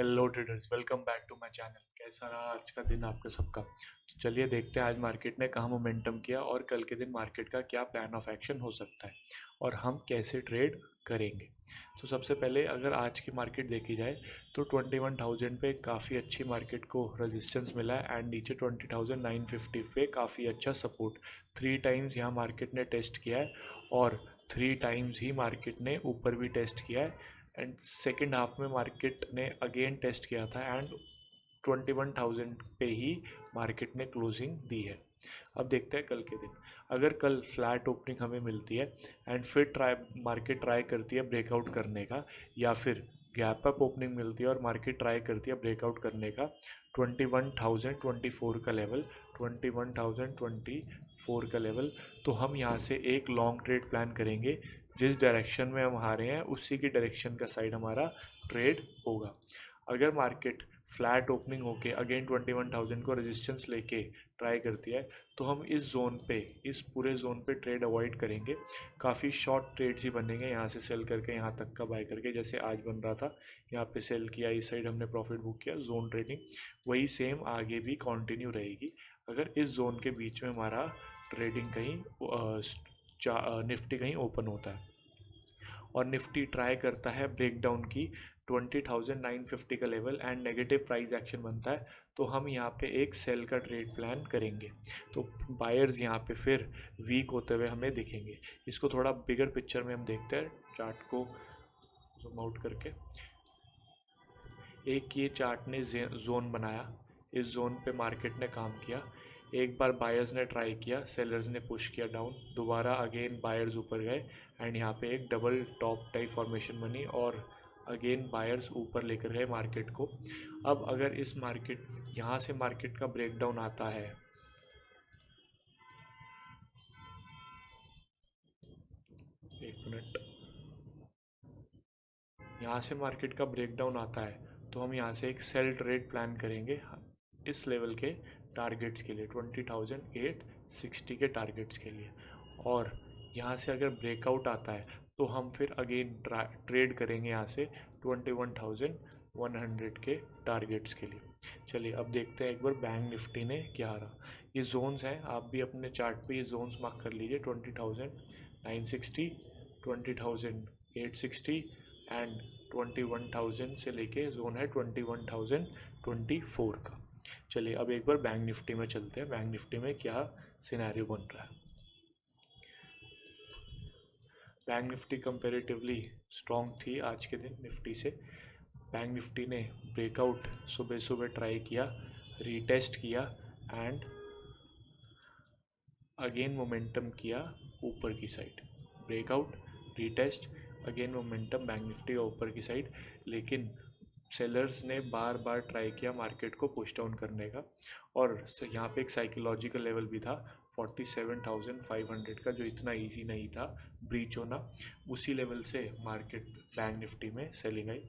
Hello traders, welcome back to my channel. कैसा रहा आज का दिन आपका सबका? तो चलिए देखते हैं आज मार्केट ने कहाँ मोमेंटम किया और कल के दिन मार्केट का क्या प्लान ऑफ एक्शन हो सकता है और हम कैसे ट्रेड करेंगे। तो सबसे पहले अगर आज की मार्केट देखी जाए तो 21,000 पे काफ़ी अच्छी मार्केट को रेजिस्टेंस मिला है एंड नीचे 20,950 पे काफ़ी अच्छा सपोर्ट। 3 टाइम्स यहाँ मार्केट ने टेस्ट किया है और 3 टाइम्स ही मार्केट ने ऊपर भी टेस्ट किया है एंड सेकेंड हाफ में मार्केट ने अगेन टेस्ट किया था एंड 21,000 पे ही मार्केट ने क्लोजिंग दी है। अब देखते हैं कल के दिन, अगर कल फ्लैट ओपनिंग हमें मिलती है एंड फिर मार्केट ट्राई करती है ब्रेकआउट करने का, या फिर गैप अप ओपनिंग मिलती है और मार्केट ट्राई करती है ब्रेकआउट करने का 21,024 का लेवल, 21,024 का लेवल, तो हम यहाँ से एक लॉन्ग ट्रेड प्लान करेंगे। जिस डायरेक्शन में हम आ रहे हैं उसी की डायरेक्शन का साइड हमारा ट्रेड होगा। अगर मार्केट फ्लैट ओपनिंग होके अगेन 21,000 को रेजिस्टेंस लेके ट्राई करती है तो हम इस जोन पे, इस पूरे जोन पे ट्रेड अवॉइड करेंगे। काफ़ी शॉर्ट ट्रेड्स ही बनेंगे, यहाँ से सेल करके यहाँ तक का बाय करके, जैसे आज बन रहा था, यहाँ पे सेल किया, इस साइड हमने प्रॉफिट बुक किया, जोन ट्रेडिंग वही सेम आगे भी कंटिन्यू रहेगी। अगर इस जोन के बीच में हमारा ट्रेडिंग कहीं निफ्टी कहीं ओपन होता है और निफ्टी ट्राई करता है ब्रेकडाउन की 20,950 का level and negative price action बनता है, तो हम यहाँ पे एक सेल का ट्रेड प्लान करेंगे। तो बायर्स यहाँ पे फिर वीक होते हुए हमें दिखेंगे। इसको थोड़ा बिगर पिक्चर में हम देखते हैं, चार्ट को जूम आउट करके। एक ये चार्ट ने जोन बनाया, इस जोन पे मार्केट ने काम किया, एक बार बायर्स ने ट्राई किया, सेलर्स ने पुश किया डाउन, दोबारा अगेन बायर्स ऊपर गए एंड यहाँ पे एक डबल टॉप टाइप फॉर्मेशन बनी और अगेन बायर्स ऊपर लेकर गए मार्केट को। अब अगर इस मार्केट, यहाँ से मार्केट का ब्रेकडाउन आता है, एक मिनट, यहाँ से मार्केट का ब्रेकडाउन आता है तो हम यहाँ से एक सेल ट्रेड प्लान करेंगे इस लेवल के टारगेट्स के लिए, 20,860 के टारगेट्स के लिए। और यहाँ से अगर ब्रेकआउट आता है तो हम फिर अगेन ट्रेड करेंगे यहाँ से 21,100 के टारगेट्स के लिए। चलिए अब देखते हैं एक बार बैंक निफ्टी ने क्या रहा। ये जोन्स हैं, आप भी अपने चार्ट पे ये जोन्स मार्क कर लीजिए, 20,960, 20,860 एंड 21,000 से लेके जोन है 21,024 का। चलिए अब एक बार बैंक निफ्टी में चलते हैं, बैंक निफ्टी में क्या सिनेरियो बन रहा है। बैंक निफ्टी कंपेरेटिवली स्ट्रॉन्ग थी आज के दिन निफ्टी से। बैंक निफ्टी ने ब्रेकआउट सुबह सुबह ट्राई किया, रीटेस्ट किया एंड अगेन मोमेंटम किया ऊपर की side, breakout, retest, again momentum bank Nifty का ऊपर की साइड। लेकिन सेलर्स ने बार बार ट्राई किया मार्केट को पुश डाउन करने का और यहाँ पे एक साइकोलॉजिकल लेवल भी था 47,500 का, जो इतना इजी नहीं था ब्रीच होना। उसी लेवल से मार्केट बैंक निफ्टी में सेलिंग आई।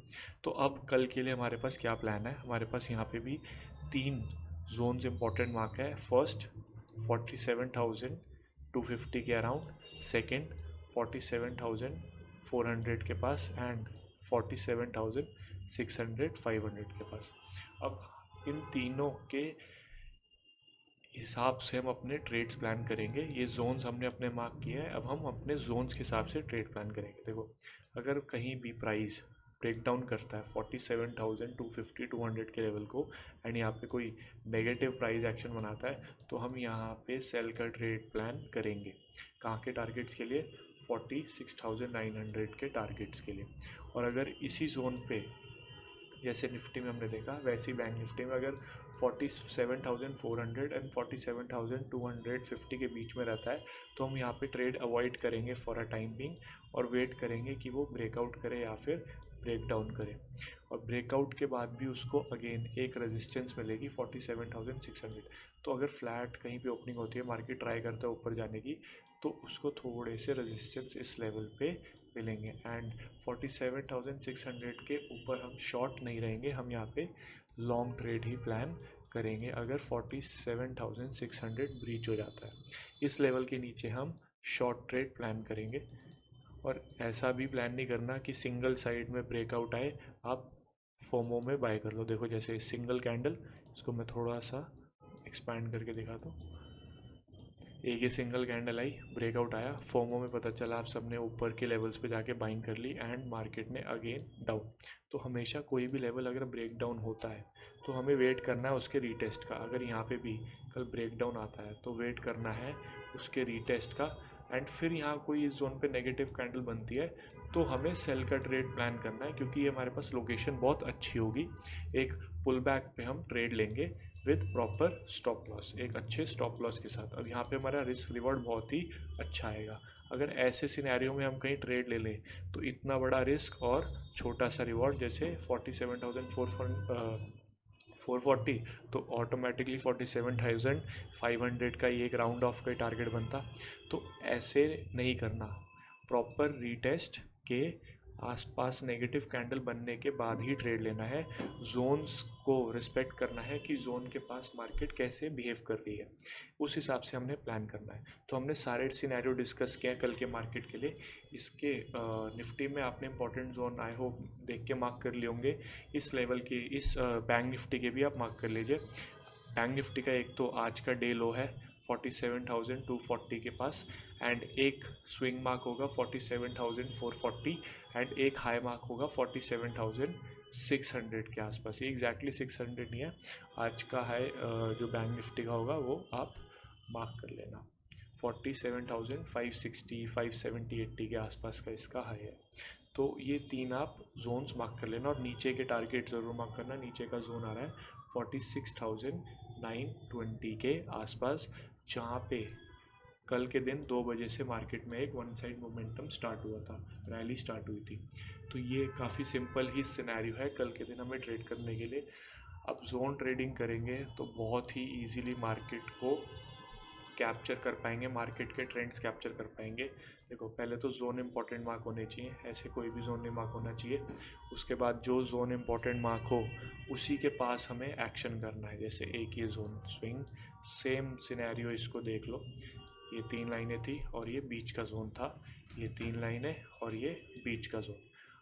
तो अब कल के लिए हमारे पास क्या प्लान है, हमारे पास यहाँ पे भी 3 जोन्स इंपॉर्टेंट मार्क है। फर्स्ट 47,250 के अराउंड, सेकेंड 47,400 के पास एंड 47,600 500 के पास। अब इन तीनों के हिसाब से हम अपने ट्रेड्स प्लान करेंगे। ये जोन्स हमने अपने मार्क किए हैं, अब हम अपने जोन्स के हिसाब से ट्रेड प्लान करेंगे। देखो, अगर कहीं भी प्राइस ब्रेक डाउन करता है 47,250 200 के लेवल को एंड यहाँ पे कोई नेगेटिव प्राइस एक्शन बनाता है तो हम यहाँ पे सेल का ट्रेड प्लान करेंगे। कहाँ के टारगेट्स के लिए? 46,900 के टारगेट्स के लिए। और अगर इसी जोन पे, जैसे निफ्टी में हमने देखा, वैसे ही बैंक निफ्टी में अगर 47,400 एंड 47,250 के बीच में रहता है तो हम यहाँ पे ट्रेड अवॉइड करेंगे फॉर अ टाइम बिंग और वेट करेंगे कि वो ब्रेकआउट करे या फिर ब्रेक डाउन करे। और ब्रेकआउट के बाद भी उसको अगेन एक रेजिस्टेंस मिलेगी 47,600। तो अगर फ्लैट कहीं पे ओपनिंग होती है, मार्केट ट्राई करता है ऊपर जाने की, तो उसको थोड़े से रेजिस्टेंस इस लेवल पे मिलेंगे एंड 47,600 के ऊपर हम शॉर्ट नहीं रहेंगे, हम यहाँ पे लॉन्ग ट्रेड ही प्लान करेंगे अगर 47,600 ब्रीच हो जाता है। इस लेवल के नीचे हम शॉर्ट ट्रेड प्लान करेंगे। और ऐसा भी प्लान नहीं करना कि सिंगल साइड में ब्रेकआउट आए, आप फोमो में बाय कर लो। देखो जैसे सिंगल कैंडल, इसको मैं थोड़ा सा एक्सपैंड करके दिखाता हूँ। एक ये सिंगल कैंडल आई, ब्रेकआउट आया, फोमो में पता चला आप सबने ऊपर के लेवल्स पे जाके बाइंग कर ली एंड मार्केट ने अगेन डाउन। तो हमेशा कोई भी लेवल अगर ब्रेक डाउन होता है तो हमें वेट करना है उसके रीटेस्ट का। अगर यहाँ पे भी कल ब्रेक डाउन आता है तो वेट करना है उसके रीटेस्ट का, एंड फिर यहाँ कोई इस जोन पे नेगेटिव कैंडल बनती है तो हमें सेल का ट्रेड प्लान करना है, क्योंकि ये हमारे पास लोकेशन बहुत अच्छी होगी। एक पुल बैक पे हम ट्रेड लेंगे विद प्रॉपर स्टॉप लॉस, एक अच्छे स्टॉप लॉस के साथ। अब यहाँ पे हमारा रिस्क रिवॉर्ड बहुत ही अच्छा आएगा। अगर ऐसे सिनेरियो में हम कहीं ट्रेड ले लें तो इतना बड़ा रिस्क और छोटा सा रिवॉर्ड, जैसे 47,440, तो ऑटोमेटिकली 47,500 का ही एक राउंड ऑफ का टारगेट बनता। तो ऐसे नहीं करना, प्रॉपर रीटेस्ट के आसपास नेगेटिव कैंडल बनने के बाद ही ट्रेड लेना है। जोन्स को रिस्पेक्ट करना है कि जोन के पास मार्केट कैसे बिहेव कर रही है, उस हिसाब से हमने प्लान करना है। तो हमने सारे सिनेरियो डिस्कस किया कल के मार्केट के लिए। इसके निफ्टी में आपने इंपॉर्टेंट जोन आई होप देख के मार्क कर लिए होंगे। इस लेवल के, इस बैंक निफ्टी के भी आप मार्क कर लीजिए। बैंक निफ्टी का एक तो आज का डे लो है 47,240 के पास, एंड एक स्विंग मार्क होगा 47,440, एंड एक हाई मार्क होगा 47,600 के आसपास। ये एग्जैक्टली 600 नहीं है, आज का हाई जो बैंक निफ्टी का होगा वो आप मार्क कर लेना। 47,560, 570, 80 के आसपास का इसका हाई है। तो ये तीन आप जोन्स मार्क कर लेना, और नीचे के टारगेट ज़रूर मार्क करना। नीचे का जोन आ रहा है 46,920 के आसपास, जहाँ पे कल के दिन 2 बजे से मार्केट में एक वन साइड मोमेंटम स्टार्ट हुआ था, रैली स्टार्ट हुई थी। तो ये काफ़ी सिंपल ही सिनेरियो है कल के दिन हमें ट्रेड करने के लिए। अब जोन ट्रेडिंग करेंगे तो बहुत ही इजीली मार्केट को कैप्चर कर पाएंगे, मार्केट के ट्रेंड्स कैप्चर कर पाएंगे। देखो पहले तो जोन इंपॉर्टेंट मार्क होने चाहिए, ऐसे कोई भी जोन नहीं मार्क होना चाहिए। उसके बाद जो जोन इंपॉर्टेंट मार्क हो उसी के पास हमें एक्शन करना है। जैसे एक ये जोन स्विंग, सेम सिनेरियो इसको देख लो, ये 3 लाइनें थी और ये बीच का जोन था, ये 3 लाइनें और ये बीच का जोन।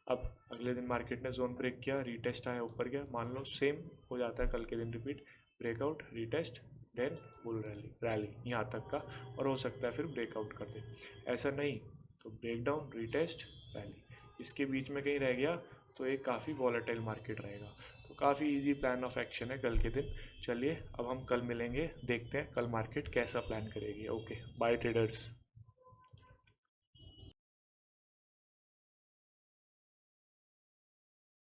अब अगले दिन मार्केट ने जोन ब्रेक किया, रीटेस्ट आया, ऊपर गया, मान लो सेम हो जाता है कल के दिन repeat, breakout, retest, then bull rally, rally यहाँ तक का, और हो सकता है फिर ब्रेकआउट कर दे। ऐसा नहीं तो ब्रेक डाउन, रीटेस्ट, रैली, इसके बीच में कहीं रह गया तो एक काफ़ी वॉलेटाइल मार्केट रहेगा। तो काफ़ी इजी प्लान ऑफ एक्शन है कल के दिन। चलिए अब हम कल मिलेंगे, देखते हैं कल मार्केट कैसा प्लान करेगी। Okay, bye traders.